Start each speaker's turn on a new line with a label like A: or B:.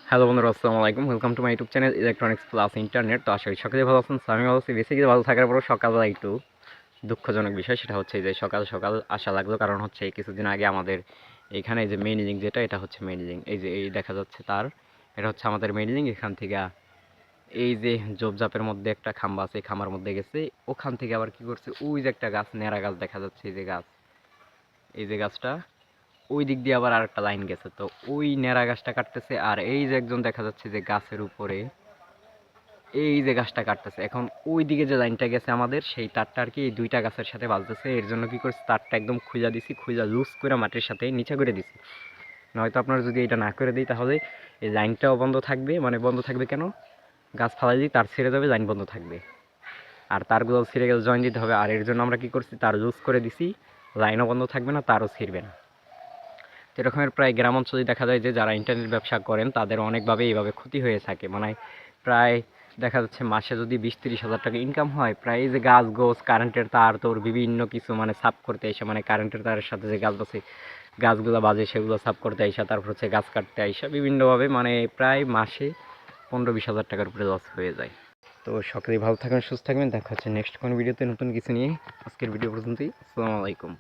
A: Hello বন্ধুরা, আসসালামু আলাইকুম। Welcome to my YouTube channel electronics plus internet. তো আশা করি সকলে ভালো আছেন। আমি ভালো আছি। বেসিক্যালি ভালো থাকার পরও সকালবেলা একটু দুঃখজনক বিষয়, সেটা হচ্ছে যে সকাল সকাল আসা লাগলো। কারণ হচ্ছে কিছুদিন আগে আমাদের এখানে যে মেইন লিঙ্ক, যেটা এটা হচ্ছে মেইন লিঙ্ক, এই যে এই দেখা যাচ্ছে তার, এটা হচ্ছে আমাদের মেইন লিঙ্ক। এখান থেকে এই যে জোপজাপের মধ্যে একটা খাম্বা আছে, এই খাম্বার মধ্যে গেছে। ওখান থেকে আবার কি করছে, ওই যে একটা গাছ, নেড়া গাছ দেখা যাচ্ছে, এই যে গাছ, এই যে গাছটা, ওই দিক দিয়ে আবার আরেকটা লাইন গেছে। তো ওই ন্যাড়া গাছটা কাটতেছে, আর এই যে একজন দেখা যাচ্ছে যে গাছের উপরে এই যে গাছটা কাটতেছে। এখন ওই দিকে যে লাইনটা গেছে আমাদের, সেই তারটা আর কি এই দুইটা গাছের সাথে বাজতেছে। এর জন্য কি করছি, তারটা একদম খুঁজা দিছি, খুঁজা লুজ করে মাটির সাথে নিচে করে দিছি। নয়তো আপনার যদি এটা না করে দিই, তাহলে এই লাইনটাও বন্ধ থাকবে। মানে বন্ধ থাকবে কেন, গাছ ফালাই দিই, তার ছিঁড়ে যাবে, লাইন বন্ধ থাকবে, আর তারগুলো ছিঁড়ে গেলে জয়েন দিতে হবে। আর এর জন্য আমরা কি করছি, তার লুজ করে দিছি, লাইনও বন্ধ থাকবে না, তারও ছিঁড়বে না। এরকমের প্রায় গ্রাম অঞ্চলে দেখা যায় যে যারা ইন্টারনেট ব্যবসা করেন তাদের অনেকভাবে এইভাবে ক্ষতি হয়ে থাকে। মানে প্রায় দেখা যাচ্ছে মাসে যদি 20-30 হাজার টাকা ইনকাম হয়, প্রায় এই যে গাছ গোছ, কারেন্টের তার তোর বিভিন্ন কিছু মানে সাফ করতে এসে, মানে কারেন্টের তারের সাথে যে গাছ আছে, গাছগুলো বাজে, সেগুলো সাফ করতে আইসা, তারপর হচ্ছে গাছ কাটতে আইসা বিভিন্নভাবে মানে প্রায় মাসে 15-20 হাজার টাকার উপরে লস হয়ে যায়। তো সকলেই ভালো থাকবেন, সুস্থ থাকবেন। দেখা হচ্ছে নেক্সট কোনো ভিডিওতে নতুন কিছু নিয়ে। আজকের ভিডিও পর্যন্তই। আসসালামু আলাইকুম।